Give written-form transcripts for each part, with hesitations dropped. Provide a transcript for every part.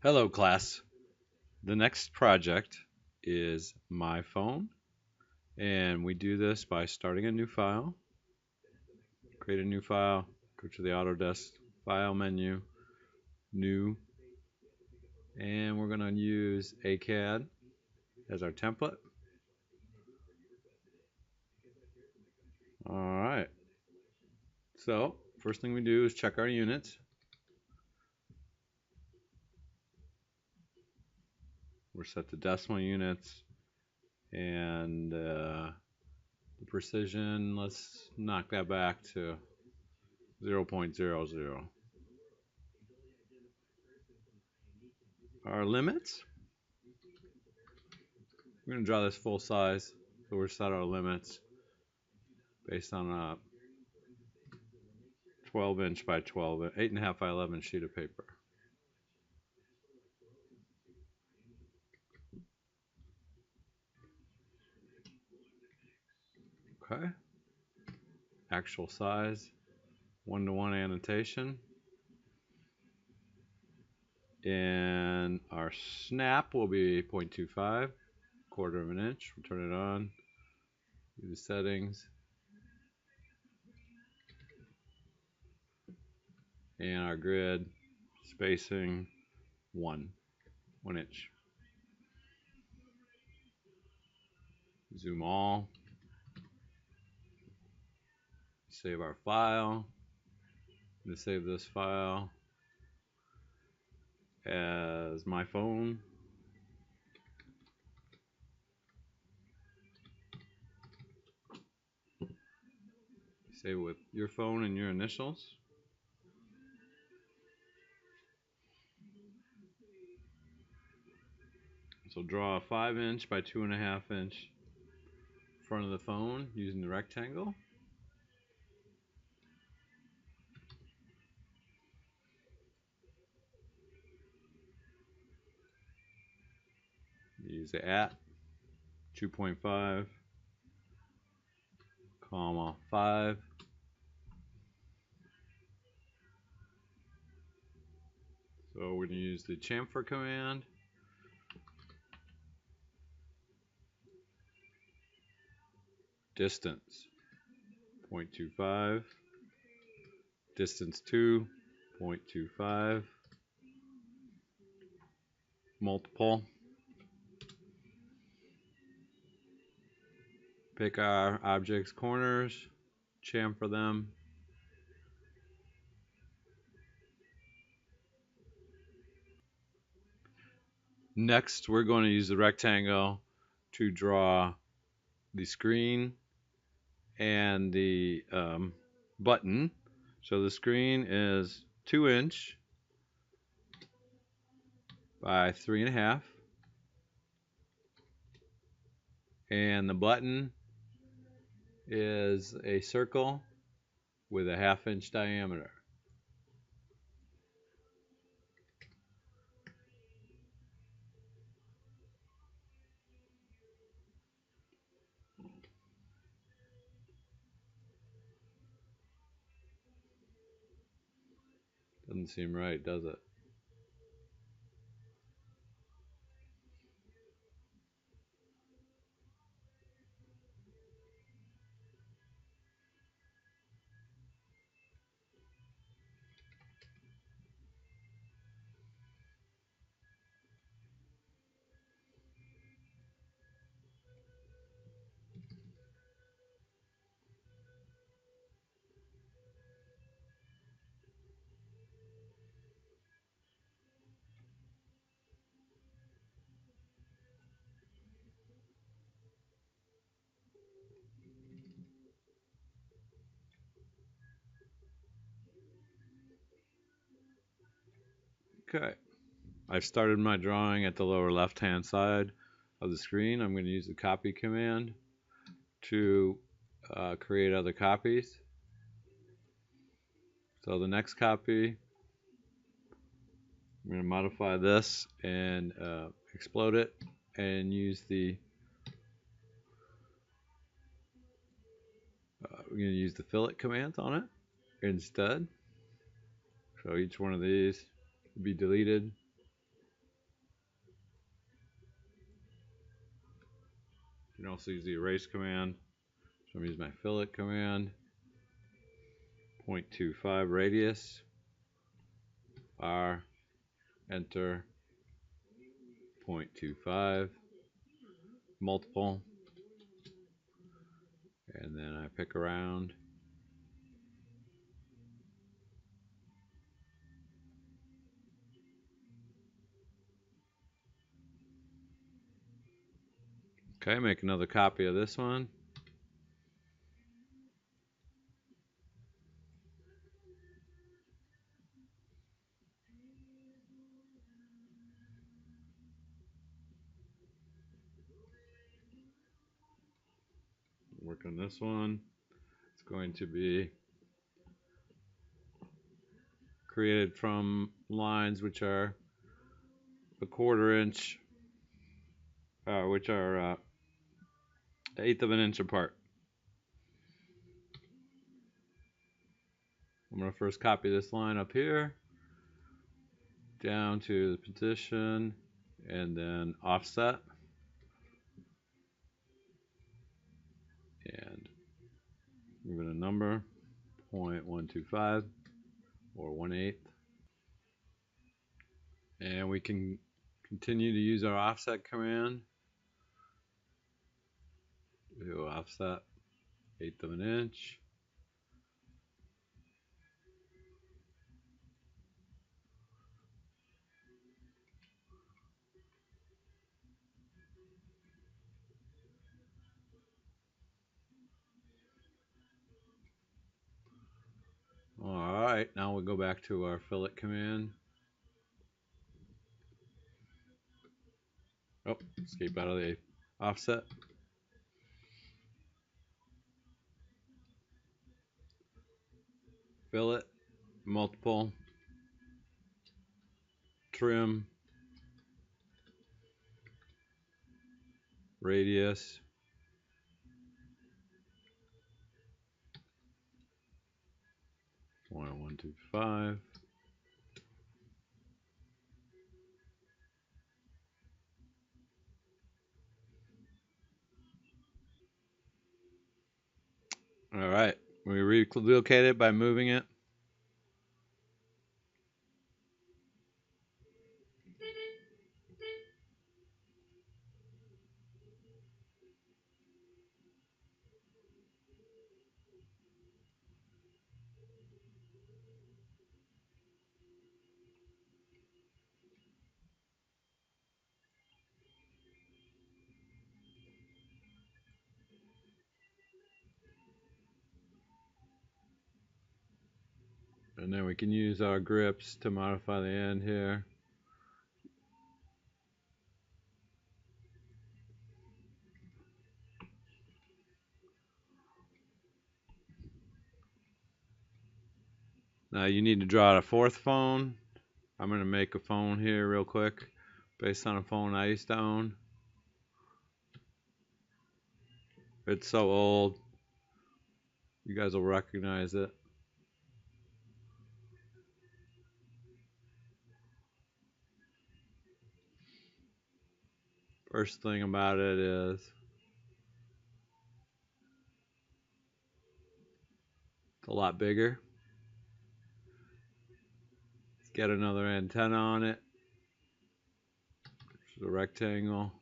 Hello class. The next project is my phone, and we do this by starting a new file, create a new file, go to the Autodesk file menu, new, and we're going to use ACAD as our template. Alright, so first thing we do is check our units. We're set to decimal units, and the precision, let's knock that back to 0.00. Our limits, we're going to draw this full size, so we'll set our limits based on a 12 inch by 12, 8.5 by 11 sheet of paper. Okay, actual size, 1-to-1 annotation, and our snap will be 0.25, quarter of an inch. We'll turn it on, do the settings, and our grid spacing 1 inch. Zoom all, save our file. I'm going to save this file as my phone. Save it with your phone and your initials. So draw a 5 inch by 2.5 inch front of the phone using the rectangle. Use the at 2.5, comma 5. So we're going to use the chamfer command. Distance 0.25, distance 2, 0.25, multiple. Pick our object's corners, chamfer them. Next, we're going to use the rectangle to draw the screen and the button. So the screen is 2 inch by 3.5, and the button is a circle with a 1/2 inch diameter. Doesn't seem right, does it? Okay, I've started my drawing at the lower left hand side of the screen. I'm going to use the copy command to create other copies. So the next copy, I'm going to modify this and explode it and use the we're going to use the fillet command on it instead. So each one of these will be deleted. can also use the erase command. So I'm going to use my fillet command. 0.25 radius. R. Enter. 0.25. Multiple. And then I pick around. Okay, make another copy of this one. Work on this one. It's going to be created from lines which are a 1/4 inch, which are 1/8 of an inch apart. I'm going to first copy this line up here down to the position and then offset and give it a number 0.125 or 1/8, and we can continue to use our offset command to offset 1/8 of an inch. Alright, now we'll go back to our fillet command. Oh, escape out of the offset. Fillet, multiple, trim, radius, 0.125. Alright, we relocate it by moving it. And then we can use our grips to modify the end here. Now you need to draw out a 4th phone. I'm going to make a phone here real quick based on a phone I used to own. It's so old, you guys will recognize it. First thing about it is it's a lot bigger. Let's get another antenna on it. It's a rectangle.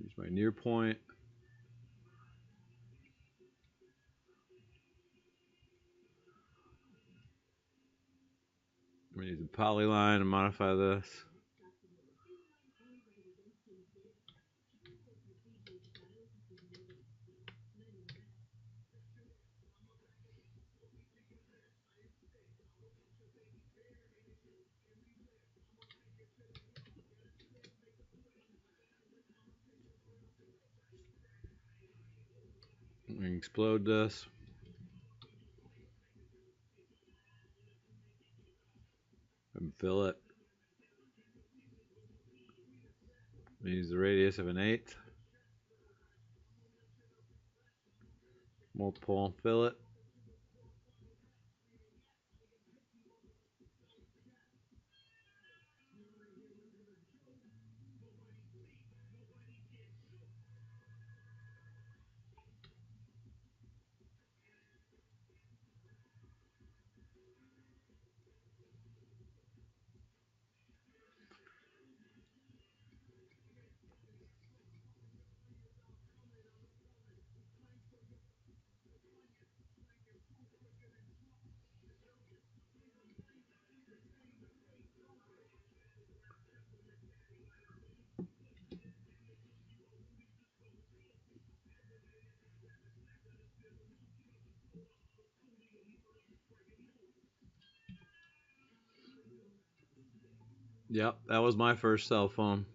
Use my near point. I'm going to use a polyline to modify this. We explode this. And fill it. Use the radius of an 1/8. Multiple fillet. Yep, that was my first cell phone.